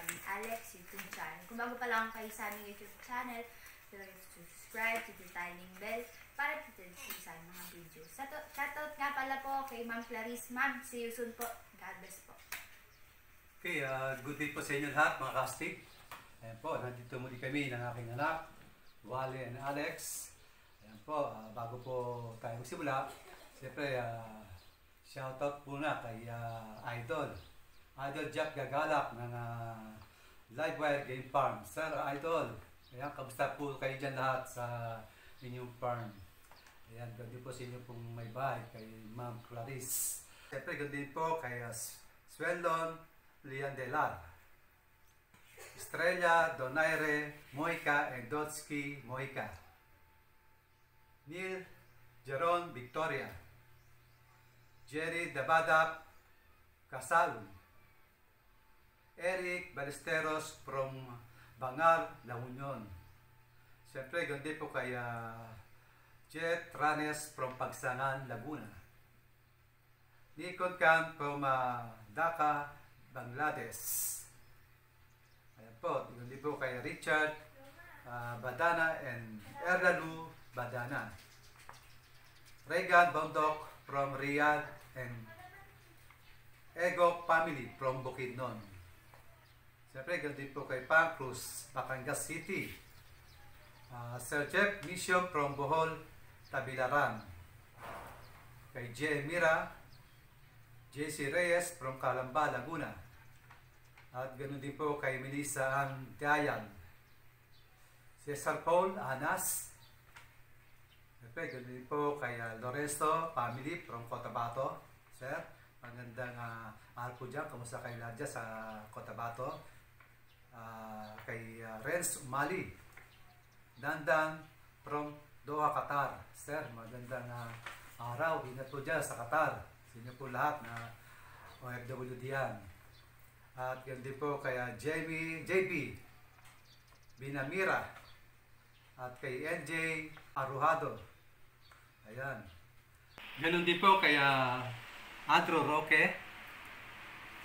aming Alex YouTube channel. Kung bago pa lang kayo sa aming YouTube channel, don't forget to subscribe to the tiny bell para dito sa mga videos. Shoutout nga pala po kay Ma'am Clarice. Ma'am, see you soon po. God bless po. Okay, good day po sa inyo lahat mga kastig. Ayan po, nandito muli kami ng aking anak, Wally and Alex. Ayan po, bago po tayo magsimula, siyempre, shoutout po na kay Idol Jack Gagalak ng Livewire Game Farm. Sir, Idol, ayan, kamusta po kayo dyan lahat sa inyong farm? Ayan, ganda po sa inyo pong may bahay kay Ma'am Clarice. Siyempre, ganda po kay Swellon Liandelar, Estrella Donaire Moica and Dotsky Moica, Neil Jeron Victoria, Jerry Dabadap Casal, Eric Balesteros from Bangar, La Union. Siyempre, ganda po kay Jet Ranes from Pagsangan, Laguna, Nikon Khan from Dhaka, Bangladesh. Ayan po, hindi po kay Richard Badana and Erlalu Badana. Regan Bondok from Riyadh and Ego family from Bukidnon. Siyempre, hindi po kay Pang Cruz, Batangas City. Sir Jeff Mission from Bohol, Tabilaran. Kay J. Mira, JC Reyes from Calamba, Laguna. At ganoon din po kay Melissa Antiayan. Cesar Paul Anas. Ganoon din po kay Lorenzo family from Cotabato. Sir, magandang araw po dyan. Kamusta kayo lahat dyan sa Cotabato? Kay Renz Umali. Dandan from Doha, Qatar. Sir, magandang araw. Ingat po dyan sa Qatar. Sa inyo po lahat na OFW diyan. At gandi po kay JB Binamira at kay NJ Arujado. Ayan. Ganun din po kay Andrew Roque,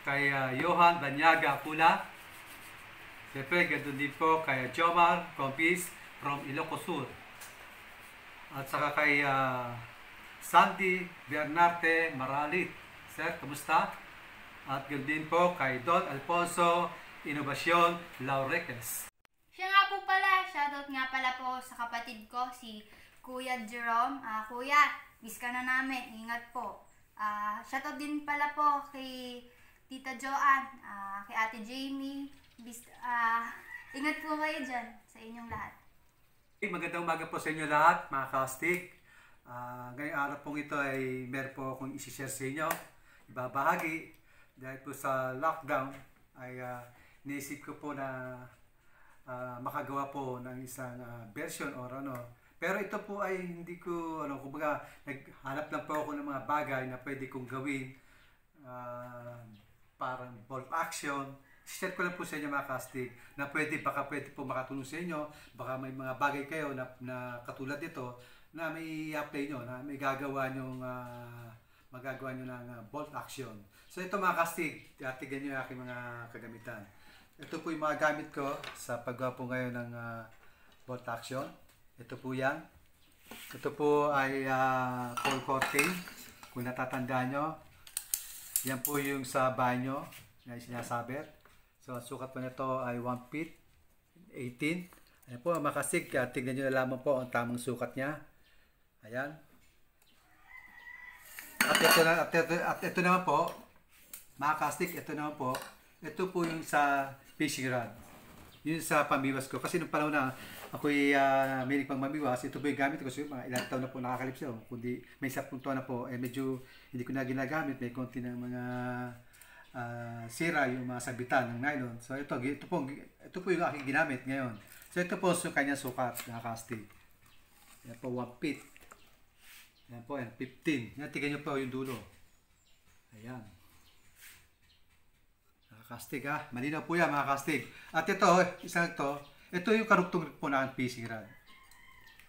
kay Johan Banyaga Pula. Siyempre, ganun din po kay Jomar Compis from Ilocos Sur. At saka kay Sandy Bernarte Maralit. Sir, kamusta? At ganoon din po kay Don Alfonso Inobasyon Laureques. Siya nga po pala, shoutout nga pala po sa kapatid ko, si Kuya Jerome. Kuya, miss ka na namin, ingat po. Shoutout din pala po kay Tita Joanne, kay Ate Jamie. Ingat po kayo dyan sa inyong lahat. Magandang umaga po sa inyo lahat, mga kastig. Ngayong araw pong ito ay meron po akong isi-share sa inyo, ibabahagi. Dahil po sa lockdown ay naisip ko po na makagawa po ng isang version or ano. Pero ito po ay hindi ko, kumbaga, naghanap lang po ako ng mga bagay na pwede kong gawin. Parang bolt action. Share ko lang po sa inyo mga kastig na baka pwede po makatulong sa inyo. Baka may mga bagay kayo na katulad dito na may apply nyo, na may magagawa nyo ng bolt action. So ito mga kastig, tignan nyo yung aking mga kagamitan. Ito po yung mga gamit ko sa paggawa po ngayon ng bolt action. Ito po yan. Ito po ay cold coating. Kung natatandaan nyo, yan po yung sa banyo na sinasabit. So ang sukat po nito ay 1 feet 18. Ayan po mga kastig, tignan nyo na lamang po ang tamang sukat niya. Ayan. At ito naman po, mga kastig, ito naman po, ito po yung sa fishing rod. Yun sa pamiwas ko. Kasi nung panahon na ako'y may pang mamiwas, ito po yung gamit ko. So, mga ilang taon na po nakakalipsi ako. Kundi may 10 taon na po, medyo hindi ko na ginagamit. May konti ng mga sira yung mga sabitan ng nylon. So ito po yung aking ginamit ngayon. So ito po yung kanyang sukat, mga kastig. Yan po 1 feet. Yan po, yan, 15. Yan, tignan nyo po yung dulo. Ayan. Mga kastig ha. Malinaw po yan mga kastig. At ito, ito yung karugtong po na ang fishing rod.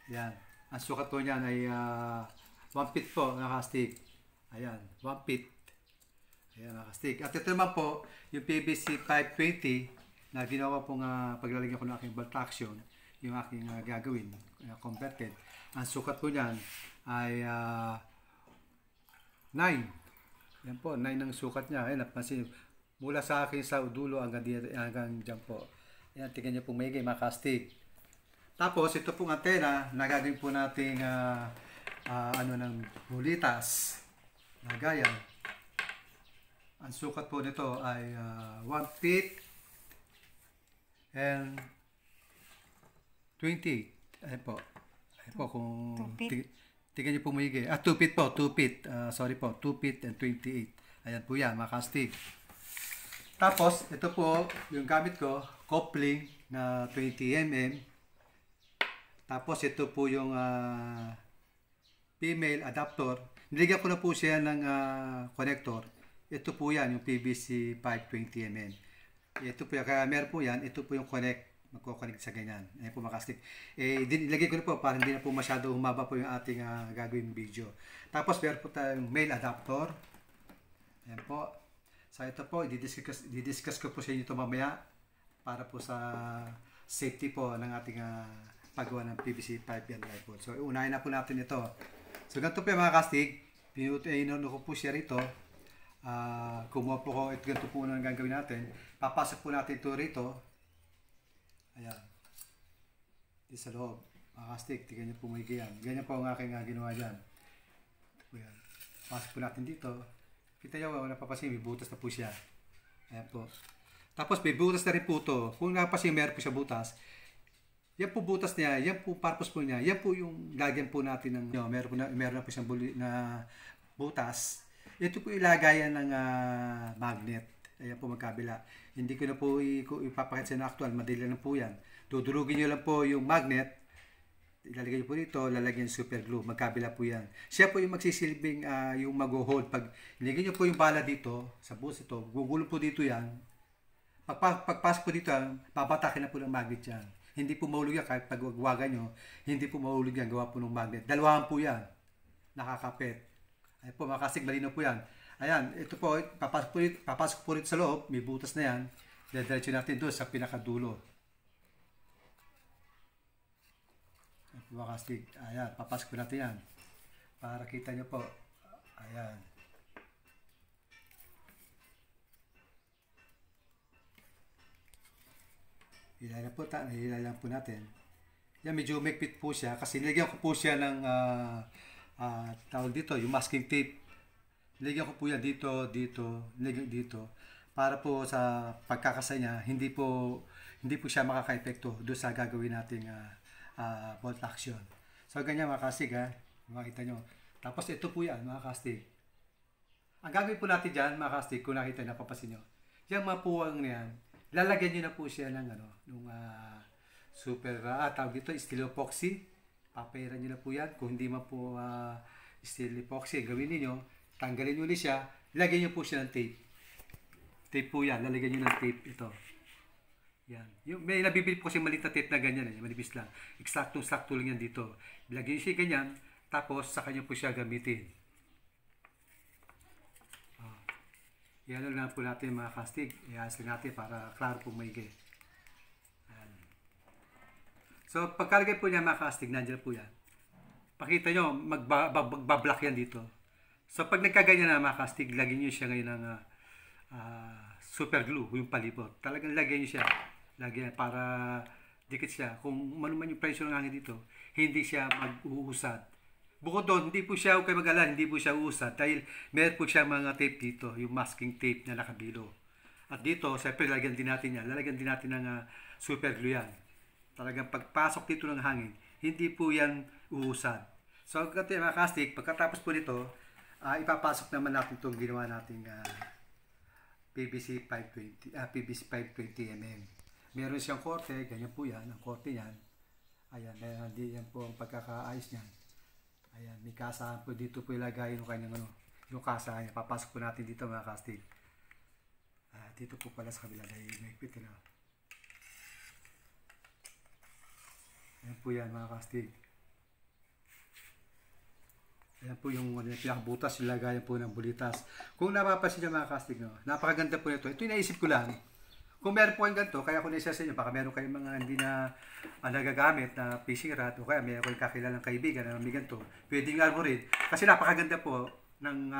Yan. Ang sukat po niyan ay 1 feet po mga kastig. Ayan, 1 feet. Ayan mga kastig. At ito naman po, yung PVC 520. na ginawa pong paglalagyan ko ng aking bolt action, yung aking gagawin, converted. Ang sukat po niyan ay 9. Yan po, 9 ang sukat niya. Ayan, napansin mula sa akin sa udulo hanggang dyan po. Ayan, tingnan niyo po maigi, makastig. Tapos, ito pong antena, nagagawin po nating ng bulitas na gaya. Ang sukat po nito ay 1 feet and 28. Ayan po. Ayan po kung tingnan niyo po maigi. 2 feet po, 2 feet. Sorry po, 2 feet and 28. Ayan po yan, makastig. Tapos, ito po yung gamit ko, coupling na 20 mm. Tapos, ito po yung female adapter. Niligyan ko na po siya ng connector. Ito po yan, yung PVC pipe 20 mm. Ito po yan, kaya meron po yan, ito po yung magko-connect sa ganyan. Ayan po makastig. Ilagay ko na po para hindi na po masyado humaba po yung ating gagawin video. Tapos meron po tayong male adapter. Ayan po. So ito po, i-discuss ko po sa inyo ito mamaya para po sa safety po ng ating paggawa ng PVC pipe and tripod. So unahin na po natin ito. So ganito po yung mga kastig. Pinutuin ko po siya rito. Kumuha po ko, ito ganito po ang gagawin natin. Papasok po natin ito rito. Ayan. Ito sa loob. Mga kastig, tignan nyo po maigi yan. Ganyan po ang aking ginawa dyan. Ito po yan. Pasok po natin dito. Kita nyo, napapasin, may butas na po siya. Ayan po. Tapos may butas na rin po ito. Kung napasin, meron po siya butas. Yan po butas niya, yan po purpose po niya. Yan po yung lagyan po natin ng, meron na po siyang butas. Ito po ilagayan ng magnet. Ayan po magkabila. Hindi ko na po ipapakita sa inyo actual. Madali na po yan. Dudurugin nyo lang po yung magnet. Ilalagay nyo po dito. Lalagyan yung super glue. Magkabila po yan. Siya po yung magsisilbing yung mag-hold. Pag ilagay nyo po yung bala dito, sa butas ito, gugulo po dito yan. Pagpasok po dito yan, babatakin na po ng magnet yan. Hindi po mahulog yan. Kahit pagwagwagan nyo, hindi po mahulog yan. Gawa po ng magnet. Dalawahan po yan. Nakakapit. Ayan po, makasig, malinaw po yan. Ayan, ito po, papasok po rito sa loob, may butas na yan. Diretso natin doon sa pinakadulo. Ayan po, makasig. Ayan, papasok po natin yan. Para kita nyo po. Ayan. Hilay lang po natin. Yan, medyo umikpit po siya kasi nilagyan ko po siya ng tawag dito, yung masking tape. Nilagyan ko po yan dito, nilagyan dito para po sa pagkakasay niya, hindi po siya makaka-epekto doon sa gagawin nating bolt action. So ganyan mga kastig makita nyo. Tapos ito po yan mga kastig. Ang gagawin po natin dyan mga kastig, kung nakita nyo, napapasin nyo, yung mga puwang na yan, lalagyan nyo na po siya ng nung super, tawag dito, steel epoxy. Papairan nyo na po yan. Kung hindi man po steel epoxy, gawin niyo, tanggalin nyo ulit siya, lagyan nyo po siya ng tape. Tape po yan, lalagyan nyo ng tape ito. Yan. May nabibili po kasi maliit na tape na ganyan, manipis lang. Sakto lang yan dito. Lagyan nyo siya ganyan, tapos sa kanya po siya gamitin. Yan lang po natin mga kastig. Iayos lang natin para klaro po maigi. So, pagkalagay po niya mga kastig, nandiyan po yan. Pakita nyo, magbablock yan dito. So, pag nagkaganyan na mga kastig, lagyan nyo siya ngayon ng super glue, yung palibot. Talagang lagyan nyo siya. Lagyan para dikit siya. Kung manuman yung pressure ng hangin dito, hindi siya mag-uusad. Bukod doon, hindi po siya, huwag kayo mag-alala, hindi po siya uusad. Dahil meron po siya mga tape dito, yung masking tape na nakabilo. At dito, siyempre, lalagyan din natin yan. Lalagyan din natin ng super glue yan. Talagang pagpasok dito ng hangin, hindi po yan uusad. So, mga kastig, pagkatapos po nito, ipapasok naman natin itong ginawa nating PVC pipe 20 mm. Meron siyang korte, ganyan po yan, ang korte yan. Ayan, hindi yan po ang pagkakaayos niyan. Ayan, may kasahan po dito po ilagay yung kanyang yung kasahan niya. Papasok po natin dito mga kastig. Dito po pala sa kabila dahil may pit na. Ayan po yan mga kastig. Ayan po yung pinakabutas, ilagayan po ng bulitas. Kung napapansin niyo mga kastig, napakaganda po nito. Ito yung naisip ko lang. Kung meron po kayong ganito, kaya ko na-share sa inyo, baka meron kayong mga hindi na nagagamit na fishing rod o kaya meron kayong kakilalang kaibigan na may ganito, pwede nga mo rin. Kasi napakaganda po ng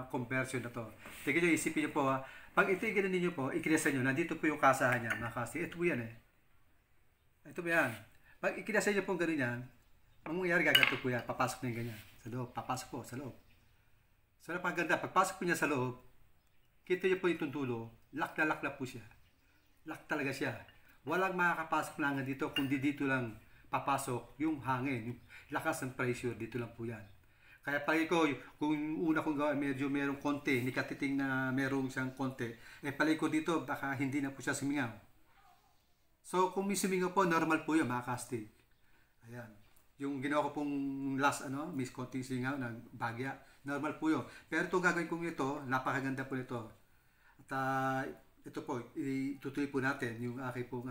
conversion na to. Tignan nyo, isipin nyo po, pag itignan ninyo po, ikinasa nyo, nandito po yung kasahan niya, mga kasi. Ito po yan eh. Ito po yan. Pag ikinasa nyo po gano'n yan, mangyayari gaganto po yan, papasok na yung ganyan. Sa loob, papasok po sa loob. So napakaganda, pagpasok po niya sa loob, kita nyo po yung tuntulo, lock na po siya. Lock talaga siya. Walang makakapasok na hanggang dito, kundi dito lang papasok yung hangin, yung lakas ng pressure, dito lang po yan. Kaya pag ko, kung una kong gawa, medyo merong konti, hindi katiting na merong isang konti, palagi ko dito, baka hindi na po siya sumingaw. So kung may sumingaw po, normal po yun, mga casting. Ayan. Yung ginawa ko pong last, may konting singaw ng bagya, normal po yun. Pero itong gagawin kong ito, napakaganda po nito. At ito po, itutuloy po natin yung aking pong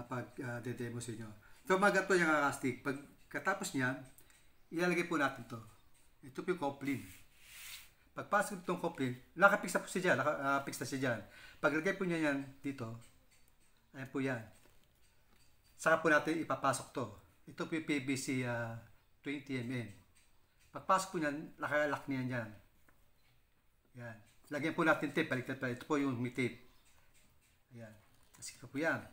pag-demo sa inyo. So mga ganito yung casting. Pagkatapos niyan, ilalagay po natin to. Ito po yung coupling. Pagpasok itong coupling, nakapix na po siya dyan, nakapix na siya dyan. Paglagay po niya yan dito, ayan po yan. Saka po natin ipapasok to. Ito po yung PVC 20mm. Pagpasok po niyan, nakalock niyan dyan. Yan. Lagyan po natin tape, baliktad pa. Ito po yung may tape. Ayan. Kasi po yan.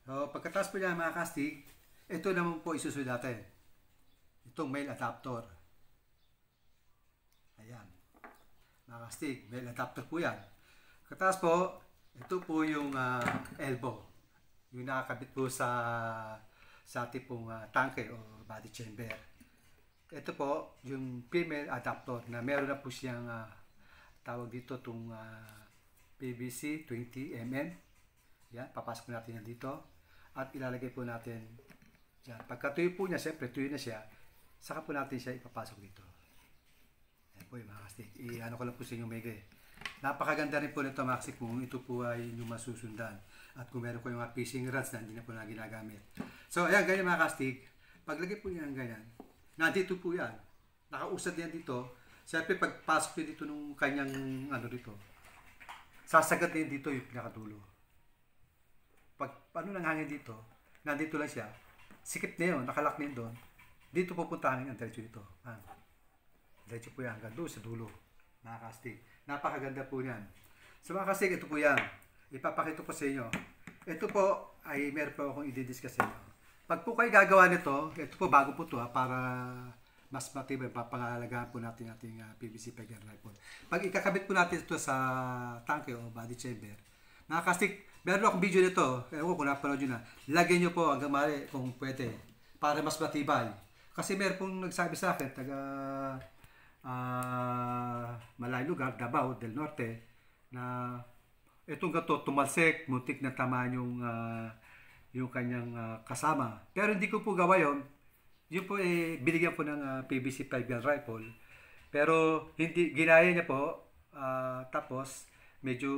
So, pagkatapos po niya mga casting, ito naman po isusunod natin. Itong male adapter. Ayan. Mga casting, male adapter po yan. Pagkatapos po, ito po yung elbow. Yung nakakabit po sa ating pong tanke o body chamber. Ito po yung female adapter na meron na po siyang tawag dito itong PVC 20mm. Yan, papasok natin yan dito. At ilalagay po natin yan. Pagka tuyo po niya, siyempre tuyo na siya, saka po natin siya ipapasok dito. Yan po yung mga kastik. Ano ko lang po sa inyo mega. Napakaganda rin po nito mga kastik kung ito po ay inyong masusundan. At kung meron po yung mga fishing rods na hindi na po na ginagamit. So ayan, ganyan mga kastik. Paglagay po niya ng ganyan, nandito po yan. Nakausad yan dito. Siyempre, pagpasok nyo dito nung kanyang, dito, sasagat na dito yung pinakadulo. Pag, nang hangin dito, nandito lang siya, sikip na yun, nakalak na yun doon, dito pupuntahan yung diretso dito. Diretso po yan, hanggang doon sa dulo, mga kastig. Napakaganda po yan. So mga kastig, ito po yan. Ipapakita ko sa inyo. Ito po, ay meron po akong i-discuss sa inyo. Pag po kayo gagawa nito, ito po, bago po ito para mas matibay, papangalagaan po natin ating PVC peg and rifle. Pag ikakabit po natin ito sa tanke o body chamber, nakakastik, meron akong video nito, ewan ko kung napanood nyo na, lagyan nyo po hanggang mali kung pwede, para mas matibay. Kasi meron pong nagsabi sa akin, taga malayong lugar, Davao del Norte, na itong gato, tumalsik, muntik na tamaan yung kanyang kasama. Pero hindi ko po gawa yun. Yun po binigyan po ng PVC pipe gun rifle. Pero hindi ginaya niya po. Tapos medyo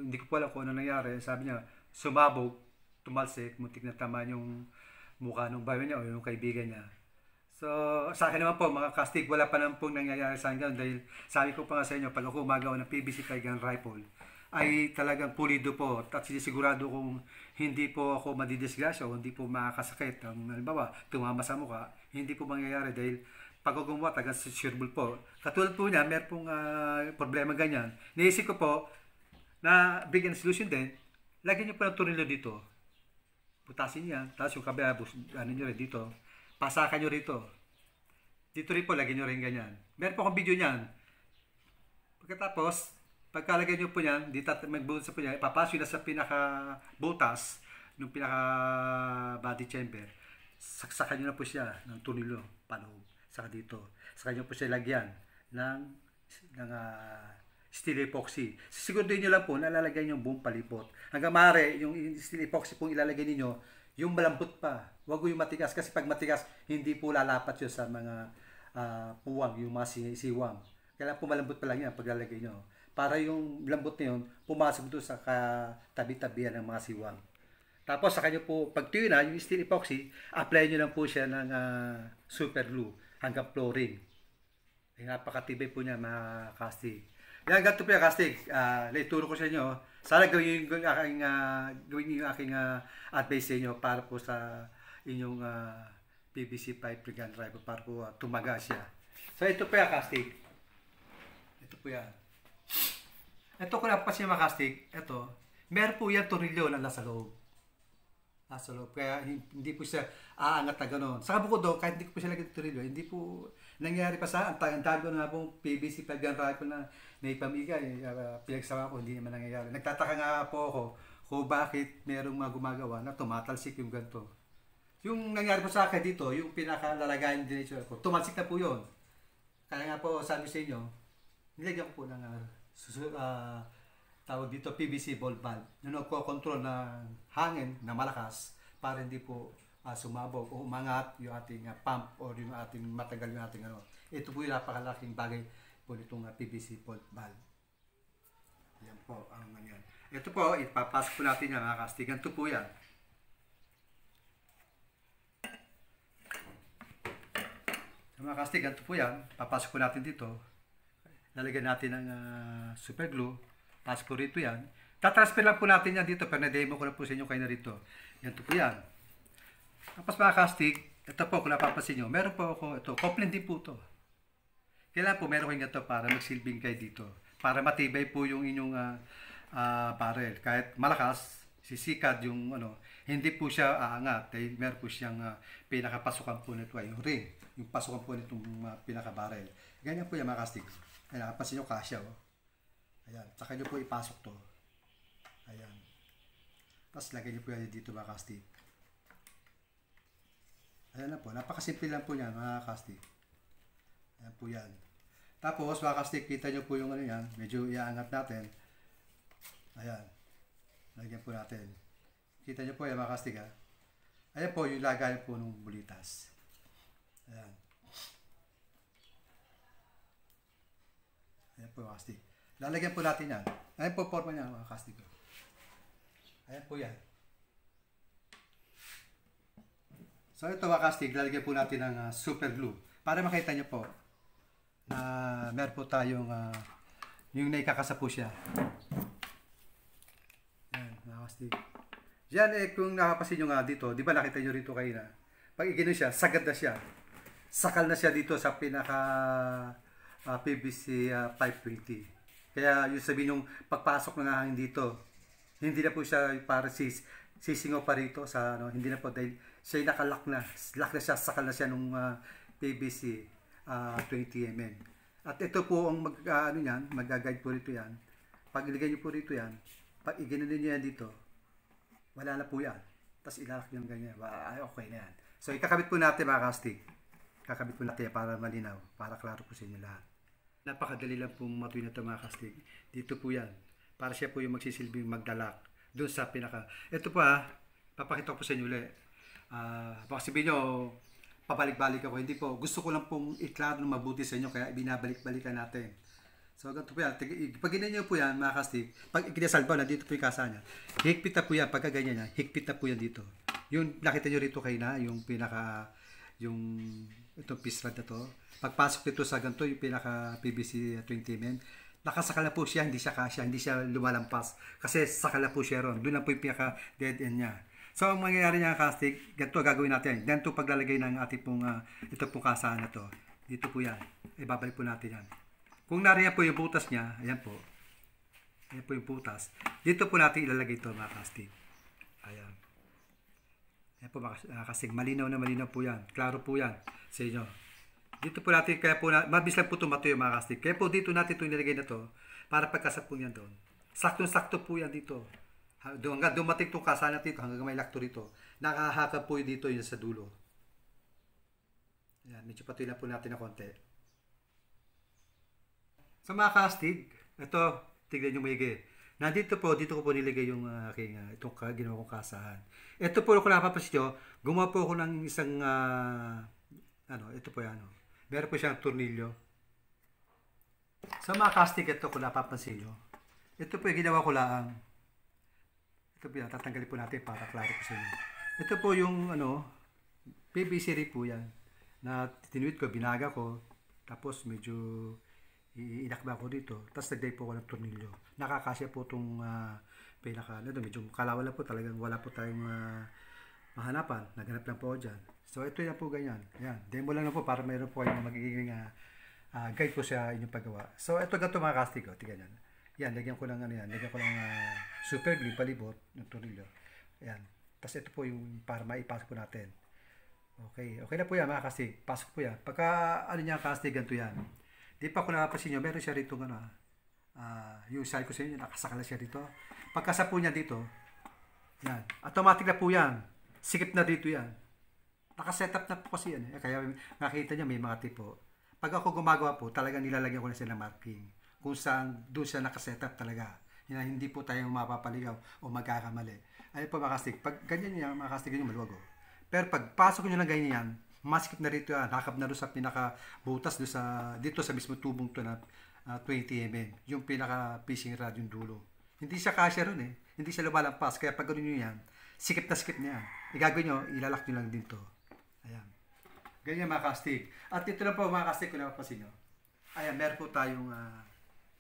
hindi ko po alam kung ano nangyari. Sabi niya sumabog, tumalsik, muntik na tama yung mukha ng bayo niya o yung kaibigan niya. So sa akin naman po mga kastig, wala pa naman pong nangyayari sa akin dahil sabi ko pa nga sa inyo, pag ako umagaw ng PVC pipe gun rifle ay talagang pulido po at sinisigurado kung hindi po ako madidisgrasya o hindi po makakasakit. Halimbawa, tumama sa mukha, hindi po mangyayari dahil pag gumawa, taga-sureable po. Katulad po niya, meron pong problema ganyan. Naisip ko po na bigyan solution din, lagyan niyo po ng tornilyo dito. Putasin niya, tapos yung kabila, nyo rin dito. Pasakan nyo rito. Dito rin po, lagyan nyo rin ganyan. Meron po akong video niyan. Pagkatapos, pagkalagay nyo po yan, dito magbutas po yan, ipapasok na sa pinaka-butas ng pinaka-body chamber. Saksakan nyo na po siya ng tunilo, paloob, saka dito. Saka nyo po siya lagyan ng steel epoxy. Siguraduhin nyo lang po, nalalagay nyo buong palipot. Hanggang maaari, yung steel epoxy pong ilalagay ninyo, yung malambot pa. Huwag yung matigas, kasi pag matigas, hindi po lalapat yun sa mga puwang, yung mga siwang. Kailangan po malambot pa lang yan paglalagay nyo. Para yung lambot na yun, pumasok doon sa tabi-tabihan ng mga siwang. Tapos sa kanya po, pag tuyo na, yung steel epoxy, apply nyo lang po siya ng super glue hanggang flooring. Ay, napakatibay po niya mga casting. Yan, ganito po yung casting. Naituro ko sa inyo. Sana gawin niyo yung aking advice sa inyo para po sa inyong PVC pipe gun driver para po tumaga siya. So ito po yung kastig. Ito po yan. Ito ko lang pa siya makastig. Ito. Meron po yan tornilyo na nasa loob. Nasa loob. Kaya hindi po siya aangat na gano'n. Saka bukod doon, kahit hindi ko po siya lagyan ng tornilyo, hindi po nangyari pa sa ang dami ko na pong PVC pipe gun driver na naipamigay. Pinagsama ko, hindi naman nangyayari. Nagtataka nga po ako kung bakit merong mga gumagawa na tumatalsik yung ganito. Yung nangyari po sa akin dito, yung pinakalalagayan din ko, tumalsik na po yun. Kaya nga po, sabi sa inyo, nilagyan ko po ng tawag dito PVC ball valve na nagko-control ng hangin na malakas para hindi po sumabog o umangat yung ating pump or yung ating matagal yung ating ano. Ito po yung napakalaking bagay po nitong PVC ball valve. Yan po ang yan. Ito po, ipapasok po natin yan mga kastigan. Ito po yan. Mga kastigan, ito po yan. Papasok po natin dito. Lalagyan natin ng super glue. Pasok po rito yan. Tatransfer lang po natin yan dito. Pero na-demo ko na po sa inyo kayo na rito. Yan ito po yan. Tapos mga kastig, ito po kung napapansin nyo. Meron po ako ito. Coupling din po ito. Kailangan po meron kayo ito para magsilbing kayo dito. Para matibay po yung inyong barrel. Kahit malakas, sisikad yung ano, hindi po siya aangat. Dahil meron po siyang pinakapasukan po nito ay yung ring. Yung pasukan po nitong pinaka-barrel. Ganyan po yung mga kastig. Ayan, napansin nyo kasya. Oh. Ayan, saka nyo po ipasok to. Ayan. Tapos lagay nyo po yan dito mga kastig. Ayan na po, napakasimple lang po yan mga kastig. Ayan po yan. Tapos mga kastig, kita nyo po yung ano yan. Medyo iaangat natin. Ayan. Lagyan po natin. Kita nyo po yan mga kastig ha. Ayan po yung lagay po ng bulitas. Ayan. Ayan po mga kastig. Lalagyan po natin yan. Ayan po forma niya mga kastig. Ayan po yan. So ito mga kastig, lalagyan po natin ng super glue. Para makita nyo po na meron po tayong yung naikakasa po siya. Ayan mga kastig. Yan kung nakapasin nyo nga dito, di ba nakita nyo rito kayo na pag igino siya, sagad na siya. Sakal na siya dito sa pinaka PVC 520. Kaya yung sabihin yung pagpasok ng hangin dito, hindi na po siya para sisingaw pa rito sa ano, hindi na po dahil siya nakalock na. Lock na siya, sakal na siya nung PVC 20 mm. At ito po ang mag-guide po rito yan. Pag ilagay niyo po rito yan, pag igino niyo yan dito, wala na po yan. Tapos ilalak yung ganyan. Ay, okay na yan. So ikakabit po natin mga kastig. Kakabit po natin para malinaw, para klaro po sa inyo lahat. Napakadali lang pong matuloy na ito mga kastig. Dito po yan. Para siya po yung magsisilbing magdalak. Doon sa pinaka. Ito po papakita ko po sa inyo ulit. Baka sabihin nyo, pabalik-balik ako. Hindi po. Gusto ko lang pong iklaro ng mabuti sa inyo, kaya binabalik-balikan natin. So ganito po yan. Pag ganyan nyo po yan mga kastig, pag ikinasalba na dito po yung kasa niya, higpit na po yan. Pagka ganyan yan, higpit na po yan dito. Yung nakita nyo rito kayo na, yung pinaka, yung itong piece rod na to. Pagpasok nito sa ganito, yung pinaka PVC 20 mm, nakasakal na po siya, hindi siya kasya, hindi siya lumalampas. Kasi sakal na po siya ron. Doon na po yung pinaka dead end niya. So, ang mangyayari niya kastig, ganito gagawin natin. Ganito paglalagay ng ating pong, ito pong kasahan na to. Dito po yan. Ibabalik po natin yan. Kung nariyan po yung butas niya, ayan po. Ayan po yung butas. Dito po natin ilalagay ito mga kastig. Ayan. Ayan po mga kastig. Malinaw na malinaw po yan. Klaro po yan sa inyo. Dito po natin, kaya po, mabis lang po tumato yung mga kastig. Kaya po dito natin ito nilagay na to para pagkasap po yan doon. Saktong-sakto po yan dito. Hanggang dumating itong kasana dito, hanggang may lakto rito. Nakahaka po yun dito yun sa dulo. Ayan, medyo patuloy na po natin na konti. Sa mga kastig, ito, tignan nyo maigi. Nandito po, dito ko po nilagay yung aking, itong ginawa kong kasahan. Ito po, kung napapansin nyo, gumawa po ako ng isang, ito po yan. Meron po siyang tornilyo. Sa mga kastig, ito kung napapansin nyo, ito po yung ginawa ko lang. Ito po yan, tatanggalin po natin para klaro po sa inyo. Ito po yung, PVC ring po yan, na tinuwid ko, binaga ko, tapos medyo inakba ko dito, tapos nagday po ako ng tornilyo. Nakakasya po itong medyo kalawala po talagang wala po tayong mahanapan. Naghanap lang po ako dyan. So ito yan po ganyan. Ayan, demo lang na po para mayroon po kayong magiging guide po sa inyong paggawa. So ito ganito mga kastig. Tingnan yan. Yan, lagyan ko lang super glue palibot ng tornilyo. Ayan. Tapos ito po yung para maipasok po natin. Okay na po yan mga kastig. Pasok po yan. Pagka niya kastig, ganito yan. Di pa ko napapansin nyo, meron siya rito yung side ko sa inyo, nakasakala siya dito. Pagkasa po niya dito, yan. Automatic na po yan. Sikip na dito yan. Nakasetup na po kasi yan. Kaya nakita niya may mga tipo. Pag ako gumagawa po, talagang nilalagyan ko na siya ng marking. Kung saan doon siya nakasetup talaga. Hindi po tayo mapapaligaw o magkakamali. Ayun po mga kastig. Pag ganyan yan, mga kastig ganyan maluwag. Pero pag pasok nyo lang ganyan, maskip na rito yan. Nakap na doon sa pinaka-butas dito sa mismo tubong to na 20 mm. Yung pinaka-fishing rod yung dulo. Hindi siya kasya ron eh. Hindi siya lumalampas. Kaya pag gano'n nyo yan, sikip na yan. Igagawin nyo, ilalak nyo lang dito. Ayan. Ganyan mga kastig. At dito lang po mga kastig kung napapasin nyo. Ayan, meron po tayong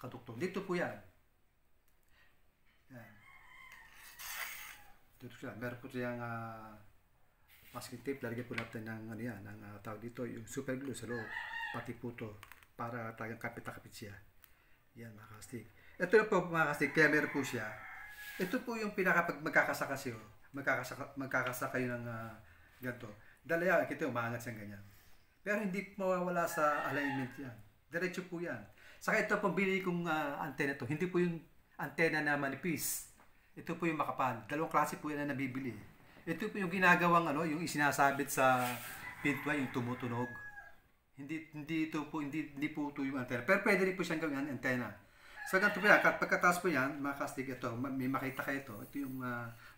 katuktong. Dito po yan. Ayan. Dito po yan. Meron po tayong masking tape. Lalagyan po natin ng tawag dito, yung super glue sa loob. Pati po to. Para talagang kapit-kapit siya. Yan mga kastig. Ito na po mga kastig. Kaya meron po siya. Ito po yung pag magkakasaka siyo. Magkakasaka kayo ng ganito. Dalayan, kita umaangat siyang ganyan. Pero hindi mawawala sa alignment yan. Diretso po yan. Saka ito pong binili kong antena to. Hindi po yung antena na manipis. Ito po yung makapal. Dalawang klase po yan na nabibili. Ito po yung ginagawang yung isinasabit sa pintuan, yung tumutunog. Hindi po ito yung antena. Pero pwede rin po siyang gawin antena. So ganito po yan. Pagkataas po yan, mga kastig ito, may makita kayo ito. Ito yung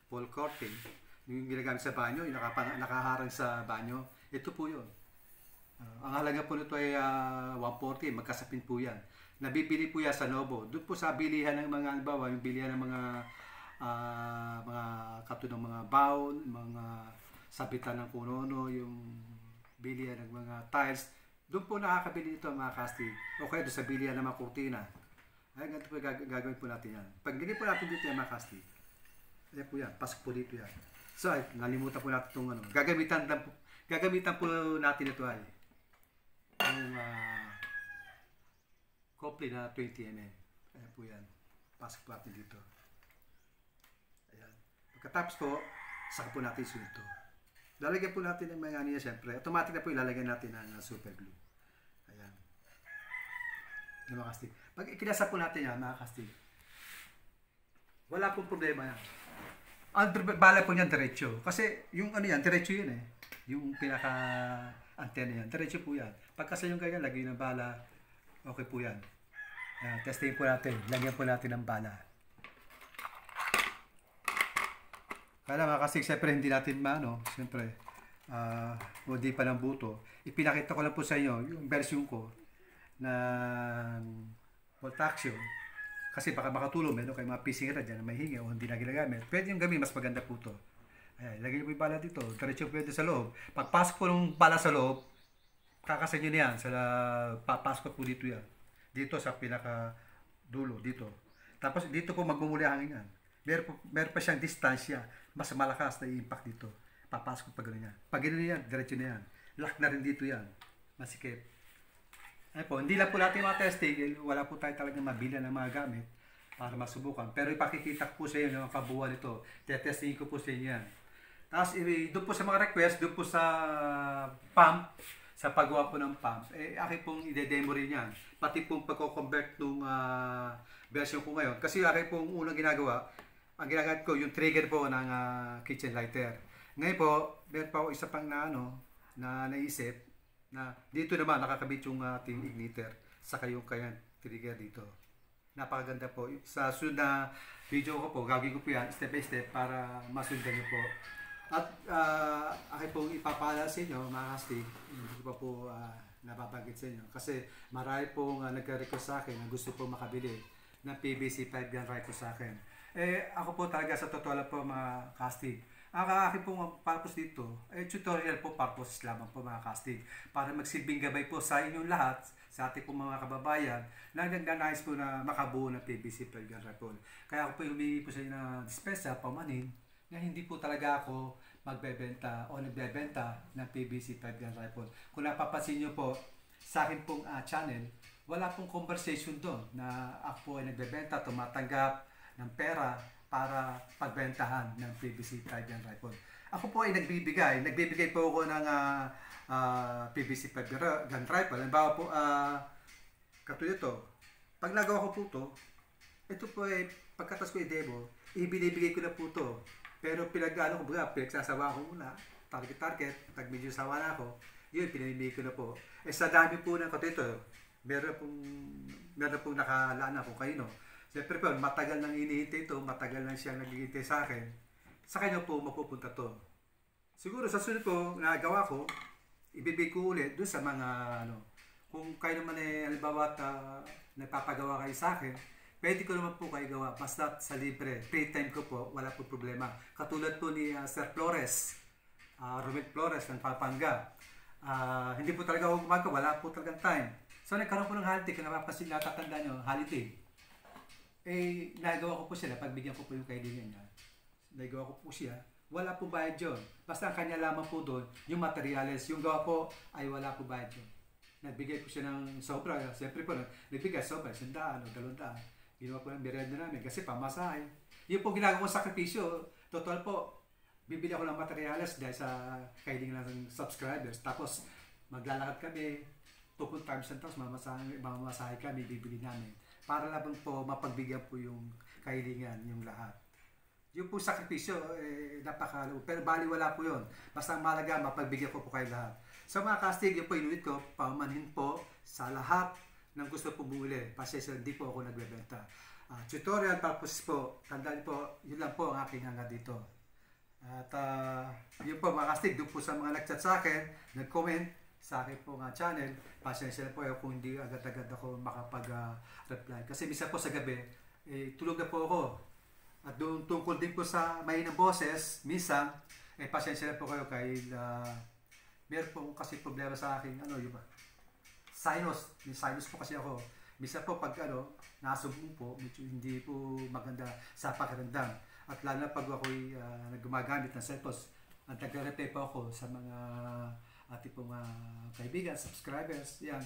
wall curtain. Yung ginagamit sa banyo, yung nakaharang sa banyo. Ito po yun. Ang halaga po nito ay 140. Magkasapin po yan. Nabibili po yan sa Novo. Doon po sa bilihan ng mga albawa, yung bilihan ng mga katulad ng mga bowl, mga sabitan ng kunono, yung bilihan ng mga tiles. Doon po nakakabili ito mga kastig. O kaya doon sa bilihan ng mga kurtina. Ay, ganito po gagawin po natin yan. Pag nilagay po natin dito yan mga kastig, ayan po yan, pasok po dito yan. So, ay, nalimutan po natin itong gagamitan po natin ito ay yung couple na 20 mm. Ayan po yan. Pasok po natin dito. Ayan. Pagkatapos po, saka po natin ito. Lalagyan po natin ng mga niya siyempre. Automatic na po ilalagyan natin ng super glue. Ayan. Yung mga kastig. Pag ikinasa po natin yan, mga kastig, wala pong problema yan. Ang bala po niyan diretso. Kasi yung diretso yun eh. Yung pinaka-antena yan. Diretso po yan. Pagkasa yung ganyan, lagyan ng bala, okay po yan. Testing po natin. Lagyan po natin ng bala. Kaya mga kasig, siyempre hindi natin siyempre, hindi pa ng buto. Ipinakita ko lang po sa inyo yung version ko ng volt action. Kasi baka makatulong, meron kayo mga fishing rod dyan na may hingi o hindi na ginagamit. Pwede yung gawin, mas maganda po ito. Ayan, lagay po yung bala dito. Diretso pwede sa loob. Pagpasok po ng bala sa loob, kakasan nyo na yan. Papasok po dito yan. Dito sa pinaka dulo, dito. Tapos dito po magmumuli hangin yan. Meron pa siyang distansya. Mas malakas na impact dito. Papasok pa gano'n yan. Pag gano'n yan, diretso na yan. Lock na rin dito yan. Masikip. Ay po, hindi lang po natin mga testing, wala po tayo talagang mabila ng mga gamit para masubukan. Pero ipakikita ko po sa inyo ng kabuuan nito. Testing ko po sa inyo yan. Tapos doon po sa mga request, doon po sa pump, sa paggawa po ng pump, akin pong ide-demo rin yan. Pati pong pagko-convert nung version ko ngayon. Kasi akin pong unang ginagawa, ang ginagamit ko yung trigger po ng kitchen lighter. Ngayon po, meron pa ako isa pang na naisip, na dito naman nakakabit yung ating igniter sa kayong trigger dito. Napakaganda po. Sa sunod na video ko po, gagawin ko po yan step by step para masundan nyo po. At akin pong ipapala sa inyo, mga kastig, hindi ko pa po nababanggit sa inyo. Kasi marami pong nagka-request sa akin na gusto po makabili ng PVC pipe gun rifle sa akin. Ako po talaga sa totoo lang po mga kastig, Ang aking pong purpose dito, tutorial po purpose lamang po mga kastig. Para magsilbing gabay po sa inyong lahat, sa ating pong mga kababayan, na nagnanais po na makabuo ng PVC pipe gun rifle. Kaya ako po humingi po sa inyo ng dispensa, pamanin, na hindi po talaga ako magbebenta o nagbebenta ng PVC pipe gun rifle. Kung napapansin nyo po, sa akin pong channel, wala pong conversation doon na ako po ay nagbebenta, tumatanggap ng pera para pagbentahan ng PVC pipe gun rifle. Ako po ay nagbibigay po ako ng PVC pipe gun rifle. Halimbawa po, katulad ito, pag nagawa ko po ito po ay pagkatas ko i-demo, ibinibigay ko na po ito. Pero pinagsasawa ko muna, target, pag medyo sawa na ako, yun, pinamimigay ko na po. Sa dami po ng katulad ito, meron pong nakalaan ako kayo, no? Siyempre po, matagal nang inihintay ito, matagal nang siyang naghihintay sa akin. Sa kanya po mapupunta to. Siguro sa sunod po, nagawa ko, ibibig ko ulit doon sa mga, kung kayo naman halimbawa nagpapagawa kayo sa akin, pwede ko naman po kayo gawa, basta sa libre. Free time ko po, wala po problema. Katulad po ni Sir Flores, Romel Flores ng Papanga. Hindi po talaga ako gumagawa, wala po talagang time. So nagkaroon po ng holiday, kung napapansin natatanda nyo, holiday. Nagawa ko po sila, pagbigyan ko po yung kaibigan niya. Nagawa ko po siya, wala po bayad yun. Basta ang kanya lamang po doon, yung materials, yung gawa po ay wala po bayad yun. Nagbigay po siya ng sobra, siyempre po, nagbigay sobra, 100 o 200. Ginawa po ng merienda namin kasi pamasahe. Yun po ginagawa ko sakripisyo. Total po, bibili ako ng materials dahil sa kailangan ng subscribers. Tapos maglalakad kami, 2 times and tapos mamasahe kami, bibili namin. Para lang po mapagbigyan po yung kahilingan, yung lahat. Yung po sakripisyo, napakalo. Pero baliwala po yun. Basta ang malaga, mapagbigyan ko po kayo lahat. So mga kastig, yung po inulit ko, pamanhin po sa lahat ng gusto po bumili. Pasensya, hindi po ako nagbebenta. Tutorial purpose po, tandaan po, yun lang po ang aking hanga dito. At yun po mga kastig, doon po sa mga nag-chat sa akin, nag-comment sa akin po nga channel, pasensya po kung hindi agad-agad ako makapag-reply. Kasi misa po sa gabi, tulog na po ako. At doon tungkol din po sa may ng boses, minsan, pasensya po kayo kahit meron po kasi problema sa akin, yung sinus. May sinus po kasi ako. Misa po pag nasumbong po, hindi po maganda sa pakiramdam. At lalo na pag ako'y gumagamit ng cellphone, at nagre-reply po ako sa mga ating pong kaibigan, subscribers, yan,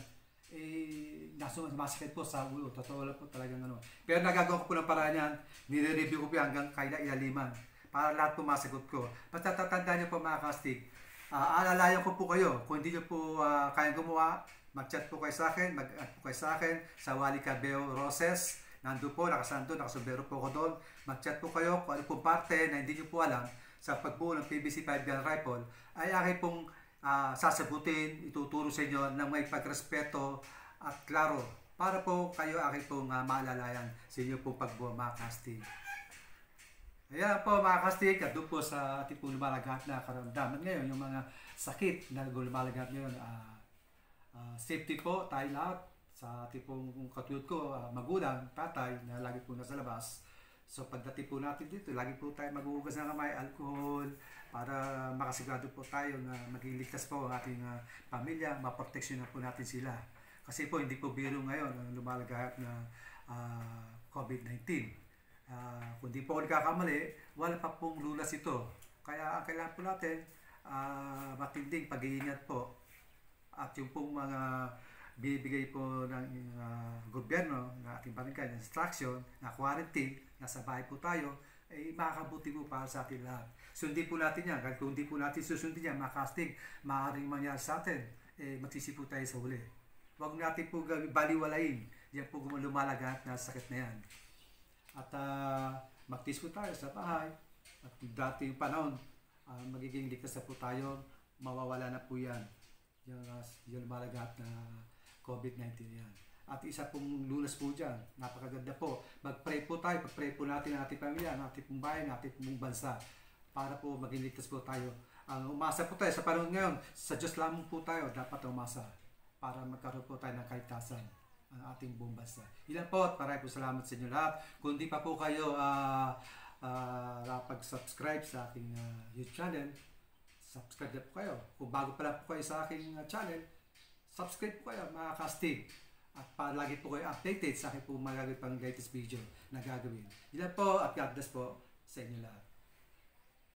masakit po sa ulo, totoo lang po talagang Pero nagagawa ko po ng paraan yan, nire-review ko po hanggang kaya ilaliman, para lahat po masagot ko. Basta tatandaan niyo po mga kastig, alalayan ko po kayo, kung hindi niyo po kayang gumawa, mag-chat po kayo sa akin, mag-add po kayo sa akin, sa Wally Cabello Roses, nandun po, nakasundero po ako doon, mag-chat po kayo kung ano pong parte na hindi niyo po alam sa pagbuo ng PVC pipe gun rifle, ay aking pong sasagutin, ituturo sa inyo ng may pagrespeto at klaro para po kayo aking pong maalalayan sa inyo pong pagbuo mga kastig. Ayan po mga kastig, at doon po sa ating pong lumalagat na karamdaman ngayon, yung mga sakit na lumalagat ngayon, safety po tayo lahat sa ating pong katulad ko, magulang, tatay na lagi po nasa labas. So pagdating po natin dito, lagi po tayo maghuhugas ng kamay, alcohol, para makasigurado po tayo na maging ligtas po ang ating pamilya, maproteksyonan po natin sila. Kasi po hindi po biro ngayon ang lumalagayat na COVID-19. Kung di po ako nagkakamali, wala pa pong lunas ito. Kaya ang kailangan po natin, matinding pag-iingat po. At yung pong mga binibigay po ng gobyerno ng ating barangay, instruction, na quarantine, nasa bahay po tayo, makakabuti po para sa atin lahat. Sundin po natin yan. Kung hindi po natin susundin yan, makastig, maaaring mangyari sa atin, magsisi po tayo sa huli. Huwag natin po baliwalain. Yan po lumalagat na sakit na yan. At magtis po tayo sa bahay. At dati yung panahon, magiging ligtas na po tayo, mawawala na po yan. Yung lumalagat na COVID-19 yan. At isa pong lunas po dyan, napakaganda po. Mag-pray po tayo, pag-pray po natin ang ating pamilya, ang ating pong bayan, ang ating pong bansa, para po maging ligtas po tayo. Umasa po tayo sa panahon ngayon, sa Diyos lamang po tayo dapat umasa para magkaroon po tayo ng kaligtasan ang ating buong bansa. Ilan po at maraming po salamat sa inyo lahat. Kung di pa po kayo nakapag-subscribe sa aking YouTube channel, subscribe na po kayo. Kung bago pa lang po kayo sa aking channel, subscribe po kayo mga kastig. At palagi po kayo updated sa aking po magagawin pang latest video na gagawin. Yan po at God bless po sa inyo lahat.